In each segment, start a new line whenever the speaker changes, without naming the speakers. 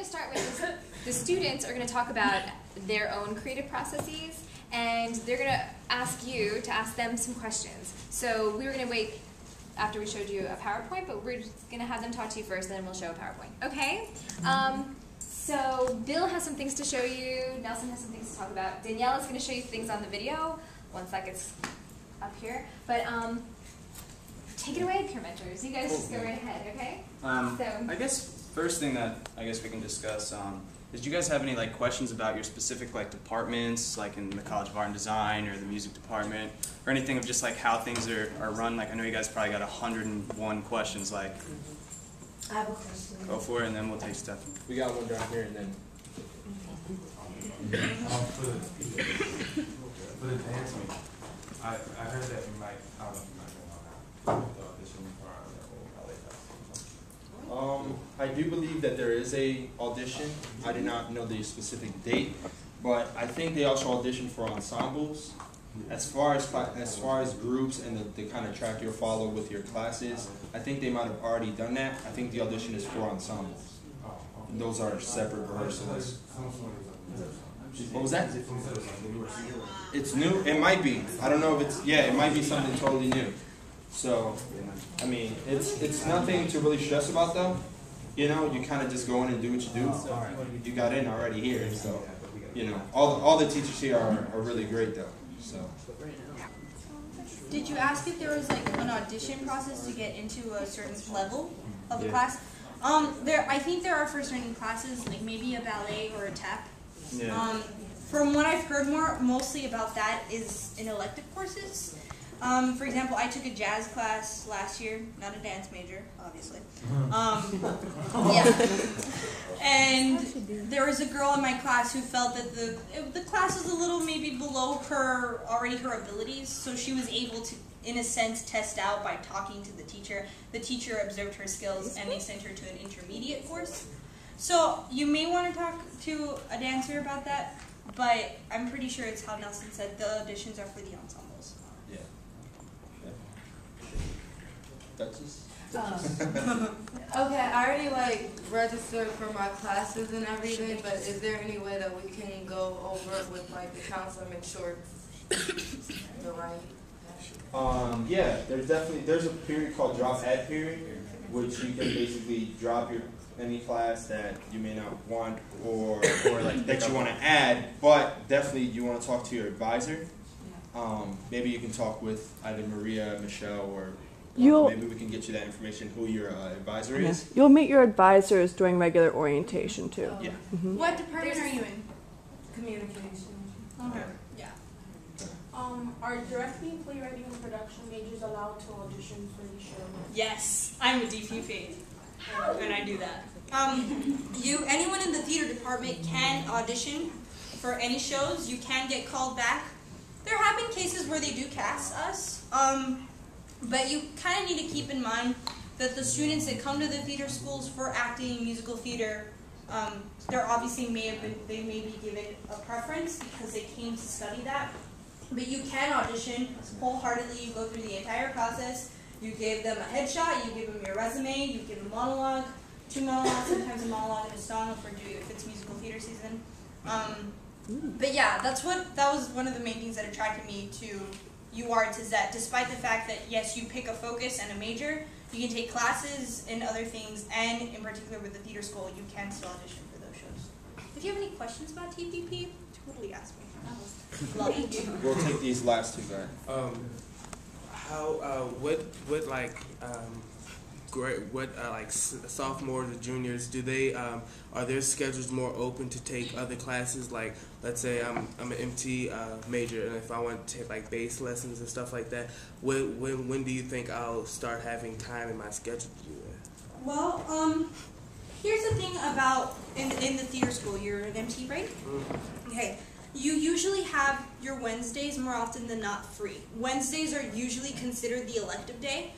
to start with is the students are going to talk about their own creative processes, and they're going to ask you to ask them some questions. So we were going to wait after we showed you a PowerPoint, but we're just going to have them talk to you first, and then we'll show a PowerPoint. Okay? So Bill has some things to show you. Nelson has some things to talk about. Danielle is going to show you things on the video once that gets up here. But take it away, peer mentors. You guys just go right ahead, okay?
I guess first thing that I guess we can discuss is, do you guys have any like questions about your specific like departments, like in the College of Art and Design or the music department, or anything of just like how things are run? Like I know you guys probably got 101 questions. Like,
I have a question.
Go for it, and then we'll take Stephanie.
We got one down here, and then.
For the dance week, I heard that you might, I don't know if you might know how the audition for the old ballet class.
I do believe that there is a audition. I did not know the specific date, but I think they also audition for ensembles. As far as groups and the kind of track you'll follow with your classes, I think they might have already done that. I think the audition is for ensembles. And those are separate rehearsals. What was that? It's new? It might be. I don't know if it's, yeah, it might be something totally new. So, I mean, it's nothing to really stress about though. You know, you kind of just go in and do what you do. You got in already here, so, you know, all the teachers here are really great though. So.
Did you ask if there was like an audition process to get into a certain level of the class? I think there are for certain classes, like maybe a ballet or a tap.
Yeah.
From what I've heard mostly about that is in elective courses. For example, I took a jazz class last year, not a dance major, obviously. Yeah. And there was a girl in my class who felt that the class was a little maybe below her abilities, so she was able to, in a sense, test out by talking to the teacher. The teacher observed her skills, and they sent her to an intermediate course. So you may want to talk to a dancer about that, but I'm pretty sure it's how Nelson said, the auditions are for the ensembles.
Yeah. Duchess?
Okay, I already like registered for my classes and everything, but is there any way that we can go over it with like the counselor, make sure it's the right?
Yeah, there's a period called drop add period, which you can basically drop any class that you may not want or like that you want to add, but definitely you want to talk to your advisor. Maybe you can talk with either Maria, Michelle, or maybe we can get you that information, who your advisor is.
You'll meet your advisors during regular orientation too.
Yeah.
Mm-hmm. What department are you in?
Communication.
Okay. Yeah.
Are directly playwriting and production majors allowed to audition for these shows?
Yes, I'm a DPP, and I do that. Anyone in the theater department can audition for any shows. You can get called back. There have been cases where they do cast us, but you kind of need to keep in mind that the students that come to the theater schools for acting, musical theater, they may be given a preference because they came to study that. But you can audition wholeheartedly. You go through the entire process. You give them a headshot. You give them your resume. You give a monologue, 2 monologues, sometimes a monologue and a song if it's musical theater season. But yeah, that was one of the main things that attracted me to UArts, is that despite the fact that yes, you pick a focus and a major, you can take classes and other things, and in particular with the theater school, you can still audition for those shows. If you have any questions about TPP, totally ask me. Love you.
We'll take these last two guys.
Sophomores or juniors, do they are their schedules more open to take other classes? Like, let's say I'm an MT major, and if I want to take like bass lessons and stuff like that, when do you think I'll start having time in my schedule to do that?
Well, here's the thing about in the theater school. You're an MT, right? Okay. You usually have your Wednesdays more often than not free. Wednesdays are usually considered the elective day.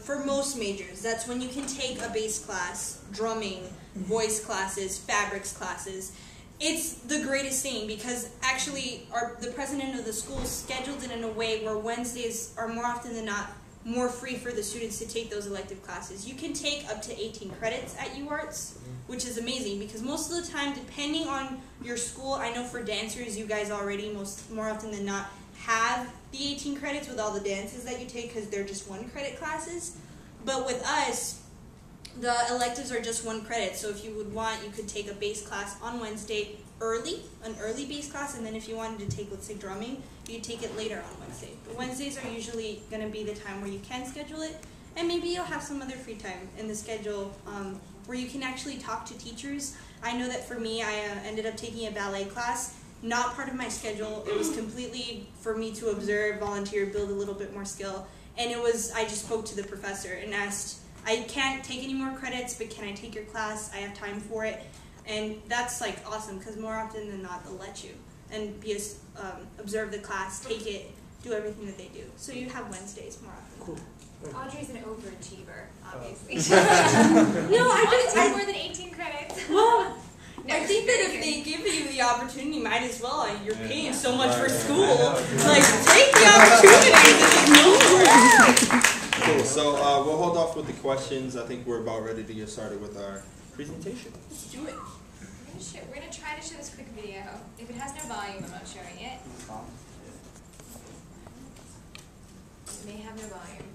For most majors, that's when you can take a bass class, drumming, voice classes, fabrics classes. It's the greatest thing because actually the president of the school scheduled it in a way where Wednesdays are more often than not more free for the students to take those elective classes. You can take up to 18 credits at UArts, which is amazing because most of the time, depending on your school, I know for dancers, you guys already more often than not have the 18 credits with all the dances that you take because they're just 1 credit classes. But with us, the electives are just 1 credit. So if you would want, you could take a bass class on Wednesday an early bass class, and then if you wanted to take, let's say, drumming, you'd take it later on Wednesday. But Wednesdays are usually going to be the time where you can schedule it, and maybe you'll have some other free time in the schedule where you can actually talk to teachers. I know that for me, I ended up taking a ballet class, not part of my schedule. It was completely for me to observe, volunteer, build a little bit more skill, and I just spoke to the professor and asked, I can't take any more credits, but can I take your class? I have time for it. And that's like awesome because more often than not they'll let you and observe the class, take it, do everything that they do. So you have Wednesdays more often.
Cool.
Audrey's an overachiever, obviously.
No,
I more than 18 credits.
Well,
No,
I think that if they give you the opportunity, might as well. You're paying so much for school. Like, take the opportunity to just go for it.
Cool. So we'll hold off with the questions. I think we're about ready to get started with our presentation.
Let's do it.
We're going to try to show this quick video. If it has no volume, I'm not showing it. It may have no volume.